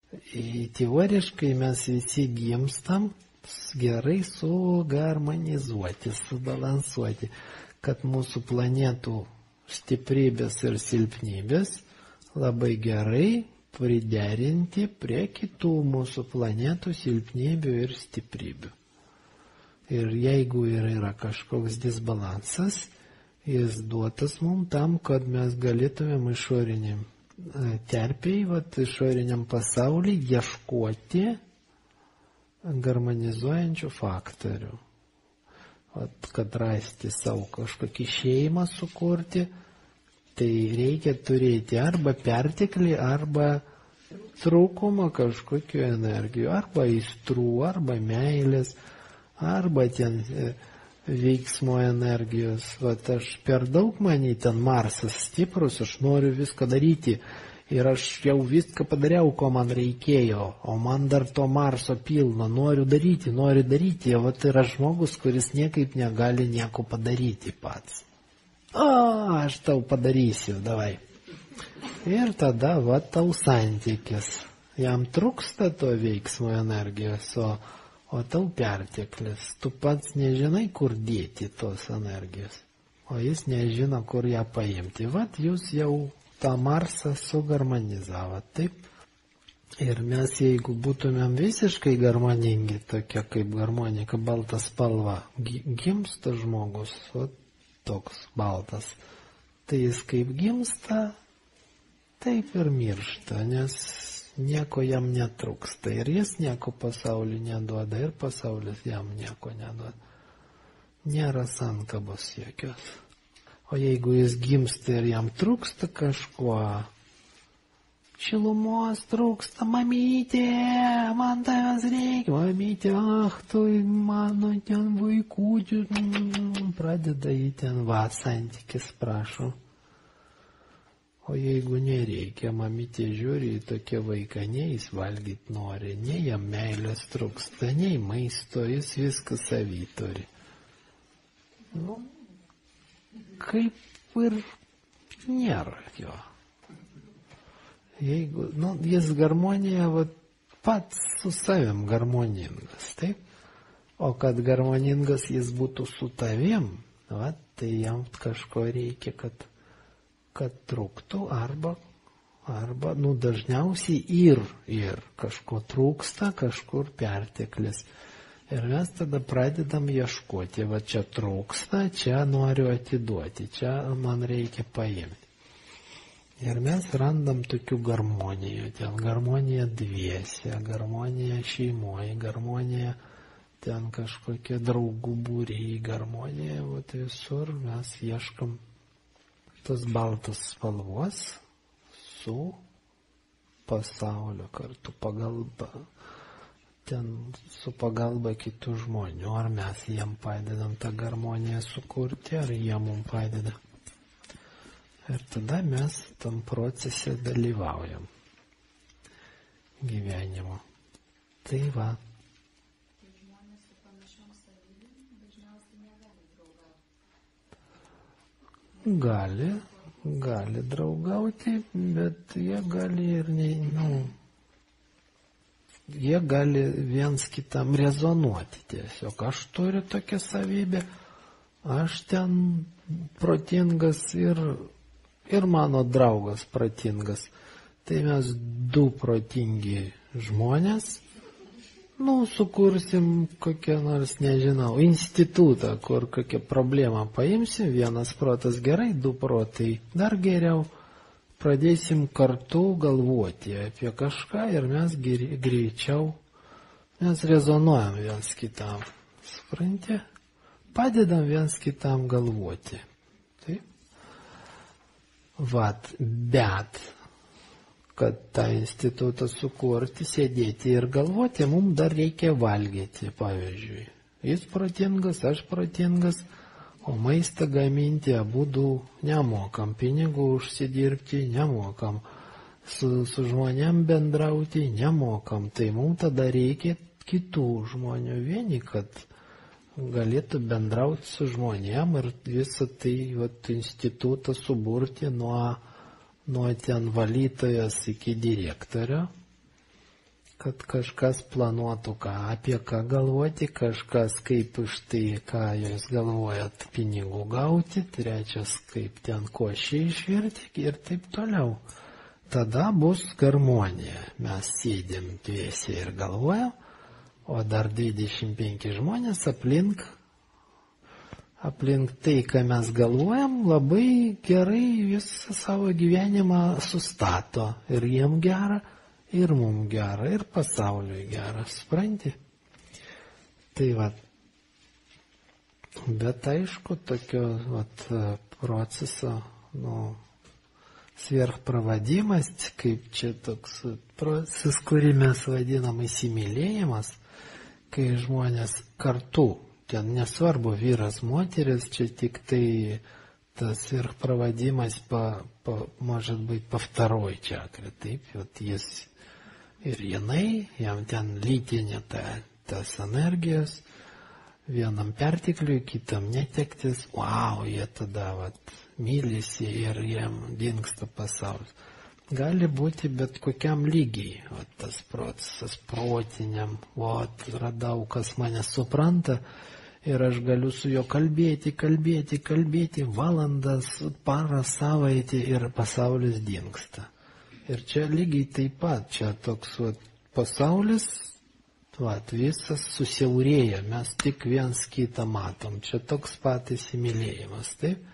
Teoriškai mes visi gimstam gerai suharmonizuoti, subalansuoti, kad mūsų planetų stiprybės ir silpnybės labai gerai priderinti prie kitų mūsų planetų silpnybių ir stiprybių. Ir jeigu yra kažkoks disbalansas, jis duotas mums tam, kad mes galėtumėm išoriniam terpiai, išoriniam pasauliui ieškoti harmonizuojančių faktorių. Kad rasti savo kažkokį šeimą sukurti, tai reikia turėti arba perteklį, arba trūkumą kažkokių energijų, arba aistrų, arba meilės, arba ten veiksmo energijos. Aš per daug manį ten Marsas stiprus, aš noriu viską daryti. Ir aš jau viską padariau, ko man reikėjo, o man dar to Marso pilno, noriu daryti. Yra žmogus, kuris niekaip negali nieko padaryti pats. Aš tau padarysiu, davai. Ir tada, tau santykis. Jam trūksta to veiksmo energijos, o tau perteklis. Tu pats nežinai, kur dėti tos energijos, o jis nežino, kur ją paimti. Jūs jau tą Marsą suharmonizavo, taip? Ir mes, jeigu būtumėm visiškai harmoningi, tokia kaip harmonika, balta spalva, gimsta žmogus, toks baltas, tai jis kaip gimsta, taip ir miršta, nes nieko jam netrūksta. Ir jis nieko pasauliu neduoda, ir pasaulis jam nieko neduoda. Nėra sankabos jokios. O jeigu jis gimsta ir jam trūksta kažko, šilumos trūksta, mamytė, man tavęs reikia, mamytė, tu mano ten vaikųčių, pradeda jį ten santykis prašo. O jeigu nereikia, mamytė žiūri į tokie vaiką, nei jis valgyti nori, nei jam meilės trūksta, nei maisto, jis viską savy turi. Kaip ir nėra jo. Jeigu, jis harmonija, pats su savim harmoningas, taip? O kad harmoningas jis būtų su tavim, tai jam kažko reikia, kad trūktų, arba dažniausiai ir kažko trūksta, kažkur perteklis. Ir mes tada pradedam ieškoti, čia trūksta, čia noriu atiduoti, čia man reikia paimti. Ir mes randam tokių harmonijų, ten harmonija dviese, harmonija šeimoje, harmonija ten kažkokie draugų būriai, harmonija, visur mes ieškam tos baltos spalvos su pasaulio kartu pagalba. Ten su pagalba kitų žmonių, ar mes jiem padedam tą harmoniją sukurti, ar jie mums padeda. Ir tada mes tam procese dalyvaujam gyvenimo. Tai va. Žmonės su panašiom savybėm dažniausiai negali draugauti. Gali draugauti, bet jie gali ir jie gali viens kitam rezonuoti tiesiog. Aš turiu tokią savybę, aš ten protingas ir mano draugas protingas. Tai mes du protingi žmonės, sukursim kokią nors, nežinau, institutą, kur kokią problemą paimsim, vienas protas gerai, du protai dar geriau. Pradėsim kartu galvoti apie kažką ir mes greičiau, mes rezonuojam viens kitam, supranti? Padedam viens kitam galvoti. Taip? Bet, kad tą institutą sukurti, sėdėti ir galvoti, mums dar reikia valgyti, pavyzdžiui. Jis protingas, aš protingas. O maistą gaminti abudu nemokam, pinigų užsidirbti nemokam, su žmonėm bendrauti nemokam. Tai mums tada reikia kitų žmonių vieni, kad galėtų bendrauti su žmonėm ir visą tai institutą suburti nuo ten valytojas iki direktorio. kad kažkas planuotų, apie ką galvoti, kažkas kaip iš tai, ką jūs galvojat, pinigų gauti, trečias kaip ten košį išvirti ir taip toliau. Tada bus harmonija. Mes sėdim dviese ir galvojam, o dar 25 žmonės aplink tai, ką mes galvojam, labai gerai visą savo gyvenimą sustato. Ir jiem gera, ir mums gera, ir pasauliui gera, supranti? Tai va. Bet aišku, tokio proceso, sverchpravadimas, kaip čia toks procesas, kurį mes vadinam įsimylėjimas, kai žmonės kartu, ten nesvarbu vyras, moteris, čia tik tai tas сверхпроводимость может быть по второй чакре, taip, вот jis ir jinai, jam ten lytinė tas energijos, vienam pertekliui, kitam netektis, jie tada mylisi ir jam dingsta pasaulis. Gali būti bet kokiam lygiai, tas procesas protiniam, radau, kas mane supranta ir aš galiu su juo kalbėti valandas, parą, savaitę ir pasaulis dingsta. Ir čia lygiai taip pat, čia toks pasaulis, visas susiaurėja, mes tik viens kitą matom, čia toks pat įsimylėjimas, taip?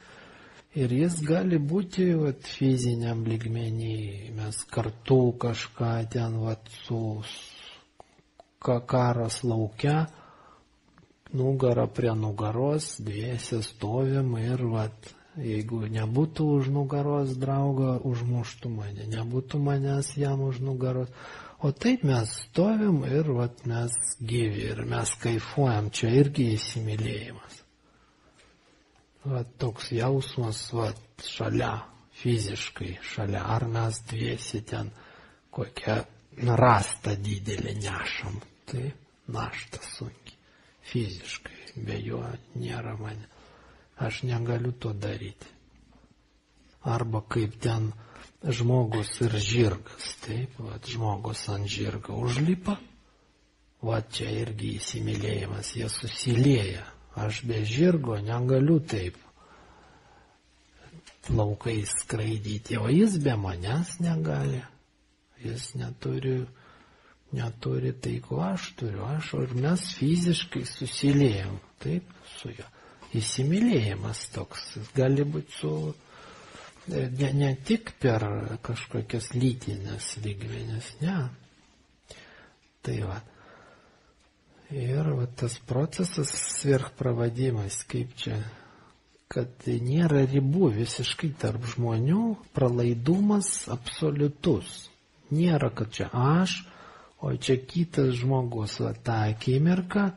Ir jis gali būti fiziniam lygmenį, mes kartu kažką ten su karas laukia, nugara prie nugaros, dviese stovim ir jeigu nebūtų už nugaros draugo, užmuštų mane, nebūtų manęs jam už nugaros. O taip mes stovim ir mes gyvi ir mes kaifuojam, čia irgi įsimylėjimas. Toks jausmas šalia, fiziškai šalia, ar mes dviesi ten kokią rastą didelį nešam, tai naštą sunkiai, fiziškai, be jo nėra mane, aš negaliu to daryti. Arba kaip ten žmogus ir žirgas, taip, žmogus ant žirga užlipa, čia irgi įsimylėjimas, jie susilieja. Aš be žirgo negaliu taip laukais skraidyti, o jis be manęs negali. Jis neturi tai, ko aš turiu. Ir mes fiziškai susiliejam, taip, su juo. Įsimylėjimas toks, gali būti ne tik per kažkokias lytinės lygmenis, ne. Tai Ir tas procesas sverchpravadimas, kaip čia, kad nėra ribų visiškai tarp žmonių, pralaidumas absoliutus. Nėra, kad čia aš, o čia kitas žmogus, tą akimirką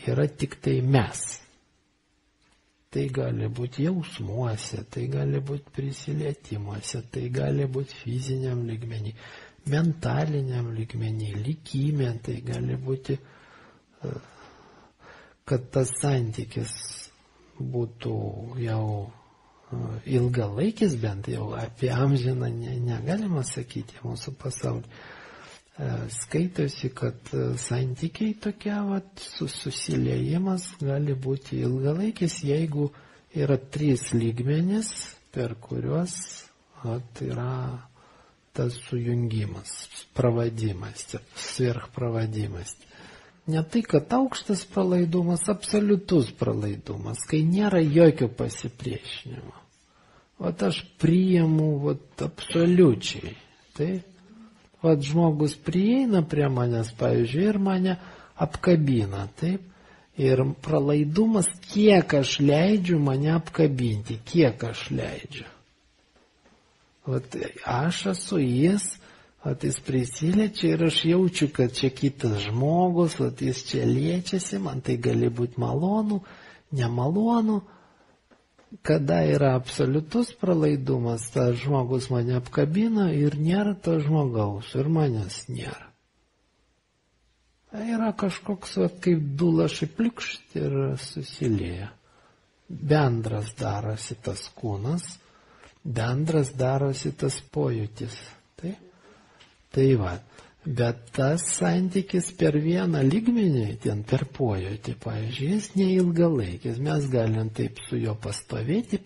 yra tik tai mes. Tai gali būti jausmuose, tai gali būti prisilietimuose, tai gali būti fiziniam lygmenį, mentaliniam lygmenį, likime, tai gali būti kad tas santykis būtų jau ilgalaikis, bent jau apie amžiną negalima sakyti mūsų pasaulyje. Skaitosi, kad santykiai tokie, susiliejimas gali būti ilgalaikis, jeigu yra 3 lygmenys, per kuriuos yra tas sujungimas, pravadimas, sverchpravadimas. Ne tai, kad aukštas pralaidumas, absoliutus pralaidumas, kai nėra jokio pasipriešinimo. Aš priimu absoliučiai. Tai, žmogus prieina prie manęs, pavyzdžiui, ir mane apkabina, taip. Ir pralaidumas, kiek aš leidžiu mane apkabinti, kiek aš leidžiu. Aš esu jis. Jis prisiliečia ir aš jaučiu, kad čia kitas žmogus, jis čia liečiasi, man tai gali būti malonu, nemalonu. Kada yra absoliutus pralaidumas, tas žmogus mane apkabina ir nėra to žmogaus, ir manęs nėra. Yra kažkoks, kaip du lašai plikšt ir susilieja. Bendras darosi tas kūnas, bendras darosi tas pojūtis. Tai Bet tas santykis per vieną lygmenį, ten per pojūtį, pavyzdžiui, jis neilgalaikis. Mes galim taip su juo pastovėti.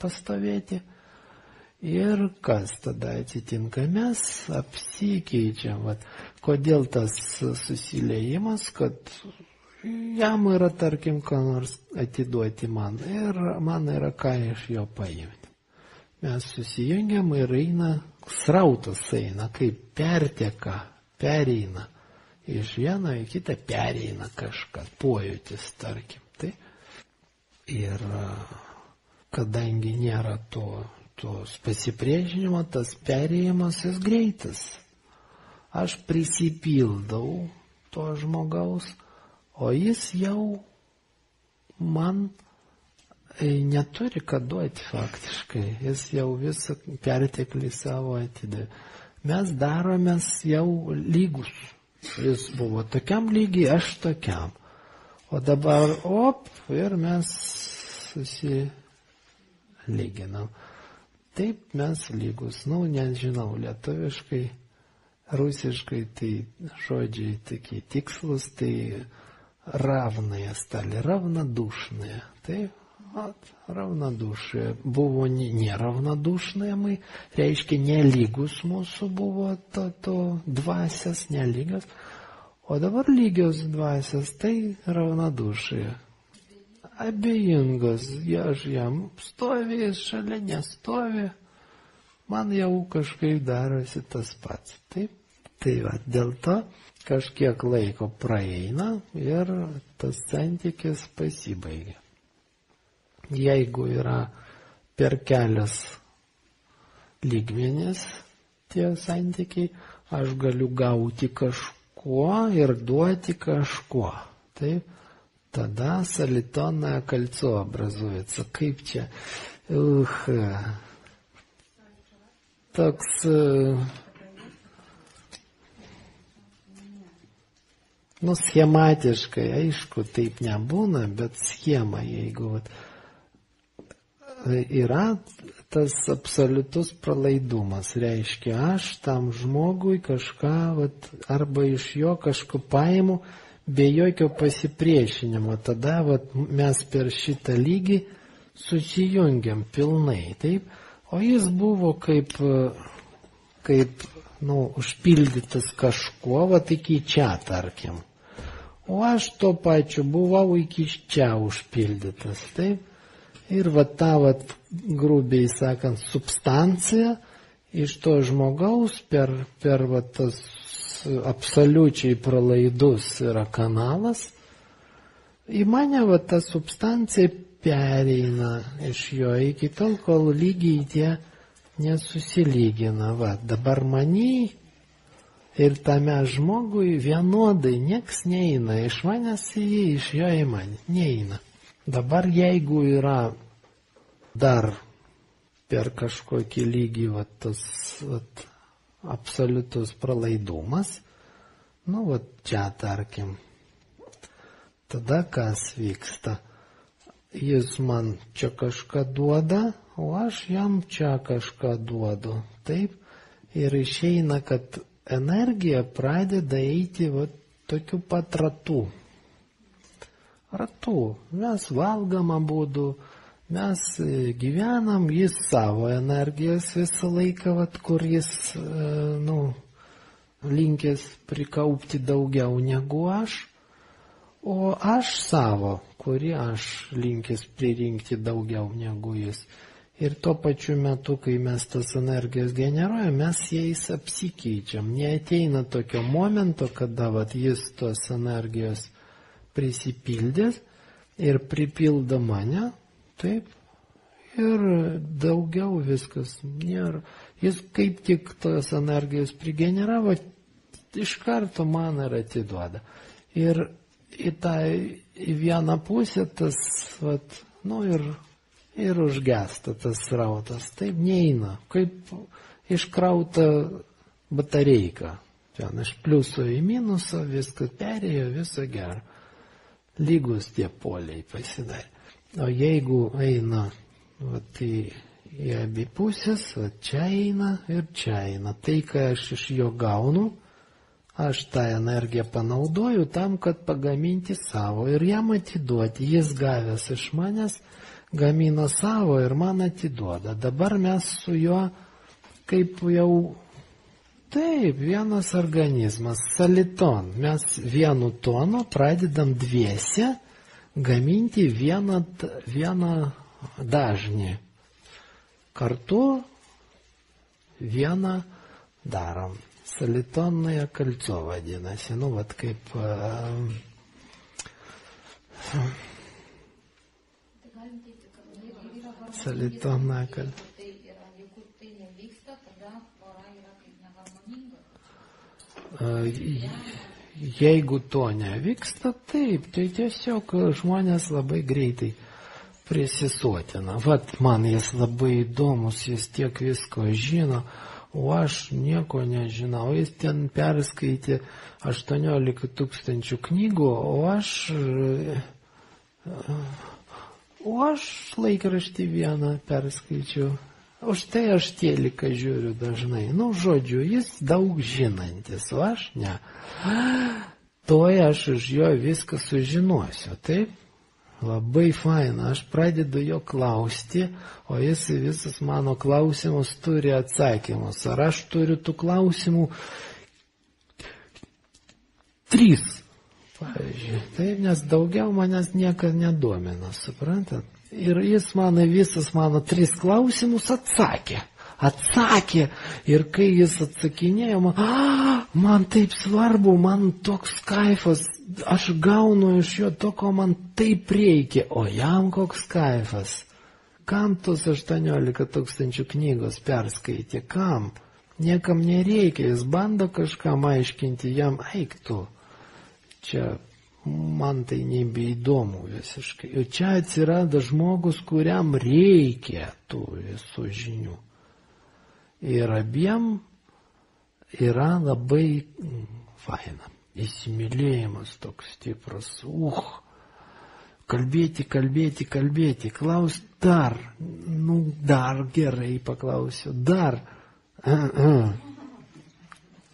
Ir kas tada atsitinka? Mes apsikeičiam. Vat, kodėl tas susiliejimas, kad jam yra, tarkim, ką nors atiduoti man ir man yra ką iš jo paimti. Mes susijungiam ir eina, srautas eina, kaip perteka, pereina. Iš vieno į kitą pereina kažkas, pojūtis, tarkim. Tai. Ir kadangi nėra tos pasipriešinimo, tas perėjimas jis greitas. Aš prisipildau to žmogaus, o jis jau man neturi ką duoti faktiškai. Jis jau visą perteklį savo atidavė. Mes daromės jau lygus. Jis buvo tokiam lygiai, aš tokiam. O dabar, ir mes susilyginam. Taip mes lygus. Nežinau, lietuviškai, rusiškai, tai žodžiai tokie tikslus, tai ravnaja stali, ravnadušnaja. Taip, ravnadušnaja. Buvo neravnadušnaja, reiškia nelygus mūsų buvo to dvasias, nelygios. O dabar lygios dvasias, tai ravnadušnaja. Abejingos, aš jam stovi, jis šalia nestovi, man jau kažkaip darosi tas pats. Taip, tai va, dėl to kažkiek laiko praeina ir tas santykis pasibaigia. Jeigu yra per kelias lygmenis tie santykiai, aš galiu gauti kažkuo ir duoti kažkuo. Taip. Tada солитонное кольцо образуется. Kaip čia? Toks, schematiškai, aišku, taip nebūna, bet schema, jeigu yra tas absoliutus pralaidumas, reiškia, aš tam žmogui kažką, arba iš jo kažko paimu, be jokio pasipriešinimo, tada mes per šitą lygį susijungiam pilnai, taip, o jis buvo kaip užpildytas kažkuo, iki čia, tarkim, o aš to pačiu buvau iki čia užpildytas, taip, ir ta, grubiai sakant, substancija iš to žmogaus per tas absoliučiai pralaidus yra kanalas, į mane ta substancija pereina iš jo iki tol, kol lygiai tie nesusilygina. Dabar manį ir tame žmogui vienodai nieks neina, iš manęs į jį, iš jo į mane, neina. Dabar jeigu yra dar per kažkokį lygį tas absoliutus pralaidumas, čia tarkim, tada kas vyksta? Jis man čia kažką duoda, o aš jam čia kažką duodu. Taip, ir išeina, kad energija pradeda eiti tokiu pat ratu. Mes valgam abudu, mes gyvenam, jis savo energijos visą laiką, kur jis, linkęs prikaupti daugiau negu aš, o aš savo, kurį aš linkęs pririnkti daugiau negu jis. Ir tuo pačiu metu, kai mes tas energijas generuojam, mes jais apsikeičiam. Neateina tokio momento, kada jis tos energijos prisipildės ir pripildo mane, taip, ir daugiau viskas nėra. Jis kaip tik tos energijos prigeneravo, iš karto man ir atiduoda. Ir į vieną pusę tas, ir užgesta tas srautas. Taip neina, kaip iškrauta batareika. Ten iš pliuso į minusą, viskas perėjo, viso gero. Lygus tie poliai pasidarė. O jeigu eina į abi pusės, čia eina ir čia eina. Tai, ką aš iš jo gaunu, aš tą energiją panaudoju tam, kad pagaminti savo ir jam atiduoti. Jis gavęs iš manęs, gamina savo ir man atiduoda. Dabar mes su juo kaip jau, taip, vienas organizmas, saliton. Mes vienu tonu pradedam dviese gaminti vieną dažnį. Kartu vieną darom. Salitonное кольцо vadinasi. Nu, vat kaip... Salitonное кольцо. Jeigu tai nevyksta, tada pora yra kaip neharmoninga. Jeigu to nevyksta, taip, tai tiesiog žmonės labai greitai prisisotina. Vat man jis labai įdomus, jis tiek visko žino, o aš nieko nežinau. Jis ten perskaitė 18 000 knygų, o aš laikraštį vieną perskaičiau. Už tai aš teliką žiūriu dažnai. Nu, žodžiu, jis daug žinantis, o aš ne. Toj aš iš jo viską sužinosiu, taip? Labai faina, aš pradedu jo klausti, o jis visus mano klausimus turi atsakymus. Ar aš turiu tų klausimų 3, pavyzdžiui. Taip, nes daugiau manęs niekas nedomina, suprantat? Ir jis visus mano 3 klausimus atsakė. Ir kai jis atsakinėjo, man taip svarbu, man toks kaifas, aš gaunu iš jo to, ko man taip reikia, o jam koks kaifas. Kam tos 18 000 knygos perskaitė, kam? Niekam nereikia, jis bando kažkam aiškinti, jam eik tu. Čia man tai nebeįdomu visiškai. Ir čia atsirado žmogus, kuriam reikia tų visų žinių. Ir abiem yra labai faina. Įsimylėjimas toks stiprus. Kalbėti, klaus dar. Nu, dar gerai paklausiu. Dar.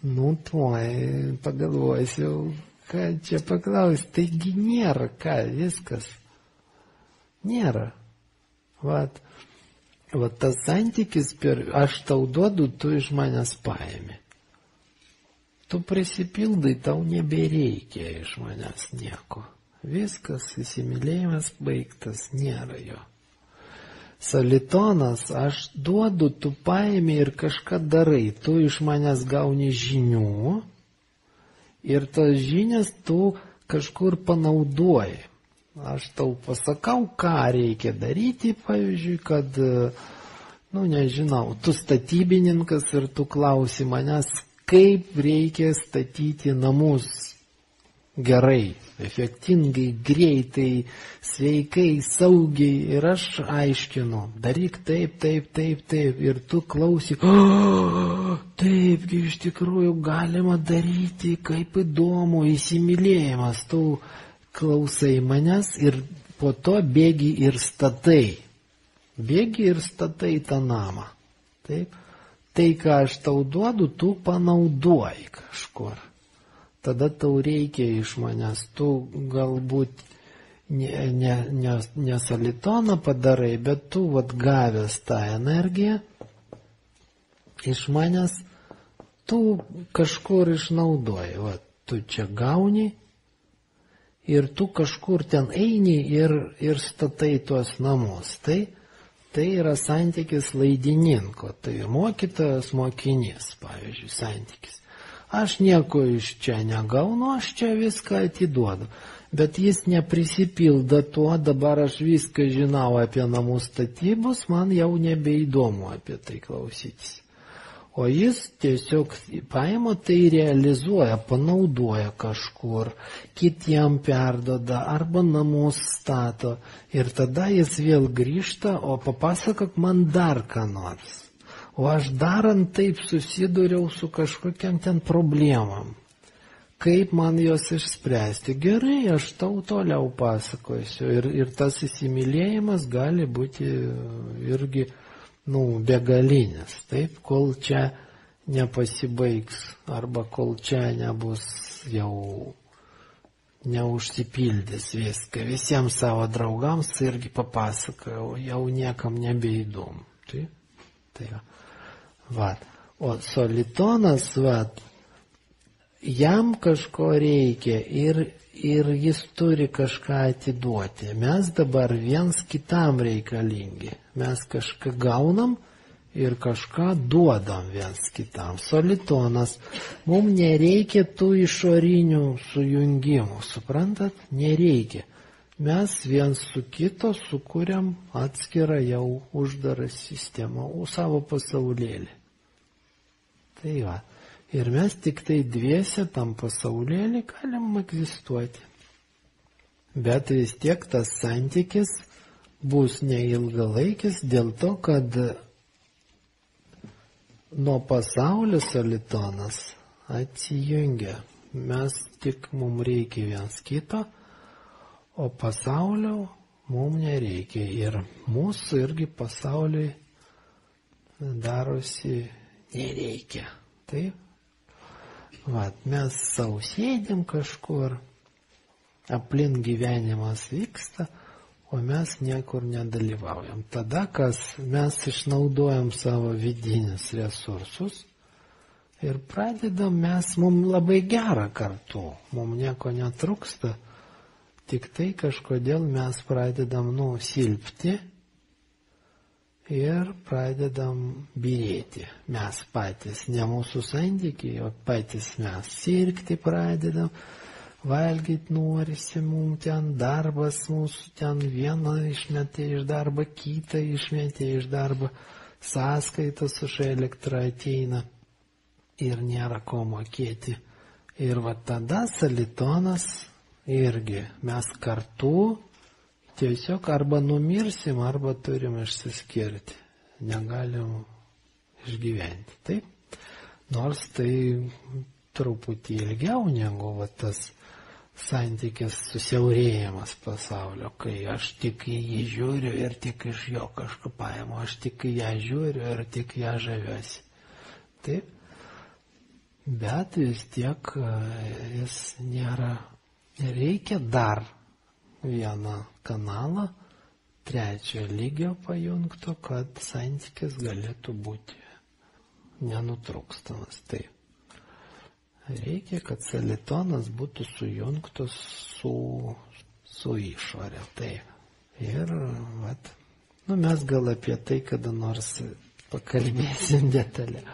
Nu, tuoj pagalvosiu, ką čia paklausti. Taigi nėra, ką, viskas. Nėra. Vat tas santykis, aš tau duodu, tu iš manęs paimi. Tu prisipildai, tau nebereikia iš manęs nieko. Viskas, įsimylėjimas baigtas, nėra jo. Salitonas, aš duodu, tu paimi ir kažką darai. Tu iš manęs gauni žinių ir tas žinias tu kažkur panaudoji. Aš tau pasakau, ką reikia daryti, pavyzdžiui, kad, nu nežinau, tu statybininkas ir tu klausi manęs, kaip reikia statyti namus gerai, efektingai, greitai, sveikai, saugiai. Ir aš aiškinu, daryk taip. Ir tu klausi, taipgi iš tikrųjų galima daryti, kaip įdomu, įsimylėjimas. Tu klausai manęs ir po to bėgi ir statai. Bėgi ir statai tą namą. Taip? Tai, ką aš tau duodu, tu panaudoji kažkur. Tada tau reikia iš manęs. Tu galbūt ne salitoną padarai, bet tu gavęs tą energiją iš manęs, tu kažkur išnaudoji. Tu čia gauni. Ir tu kažkur ten eini ir statai tuos namus. Tai yra santykis laidininko, tai mokytojas mokinys, pavyzdžiui, santykis. Aš nieko iš čia negaunu, aš čia viską atiduodu. Bet jis neprisipildo tuo, dabar aš viską žinau apie namų statybus, man jau nebeįdomu apie tai klausytis. O jis tiesiog paima tai realizuoja, panaudoja kažkur, kitiem perdoda arba namus stato. Ir tada jis vėl grįžta, o papasakok man dar ką nors. O aš darant taip susidūriau su kažkokiam ten problemam. Kaip man jos išspręsti? Gerai, aš tau toliau pasakosiu. Ir tas įsimylėjimas gali būti irgi begalinis, taip, kol čia nepasibaigs, arba kol čia nebus jau neužsipildys viską. Visiems savo draugams irgi papasakojau, jau niekam nebeįdomu. Tai va. O solitonas, va, jam kažko reikia ir jis turi kažką atiduoti. Mes dabar viens kitam reikalingi. Mes kažką gaunam ir kažką duodam viens kitam. Solitonas, mums nereikia tų išorinių sujungimų, suprantat? Nereikia. Mes viens su kito sukūrėm atskirą jau uždarą sistemą, savo pasaulėlį. Tai va. Ir mes tik tai dviese tam pasaulėlį galim egzistuoti. Bet vis tiek tas santykis bus neilgalaikis dėl to, kad nuo pasaulio solitonas atsijungia. Mes tik mums reikia viens kito, o pasaulio mums nereikia. Ir mūsų irgi pasauliui darosi nereikia. Taip? Vat, mes savo sėdim kažkur, aplink gyvenimas vyksta, o mes niekur nedalyvaujam. Tada, kas mes išnaudojam savo vidinius resursus ir pradedam mums labai gera kartu, mums nieko netrūksta, tik tai kažkodėl mes pradedam silpti ir pradedam birėti. Mes patys, ne mūsų santykiai, o patys mes sirgti pradedam, valgyti norisi, mums ten darbas, mūsų ten vieną išmetė iš darbo, kitą išmetė iš darbo, sąskaitas už elektrą ateina ir nėra ko mokėti. Ir va tada solitonas irgi mes kartu tiesiog arba numirsim, arba turim išsiskirti. Negalim išgyventi. Taip? Nors tai truputį ilgiau negu va tas santykis susiaurėjimas pasaulio, kai aš tik į jį žiūriu ir tik iš jo kažką paimu, aš tik į ją žiūriu ir tik ją žaviuosi. Taip? Bet vis tiek jis nėra. Reikia dar vieną kanalą, trečio lygio pajungto, kad santykis galėtų būti nenutrūkstamas. Tai reikia, kad solitonas būtų sujungtas su išorė. Tai. Ir vat, mes gal apie tai kada nors pakalbėsim detaliai.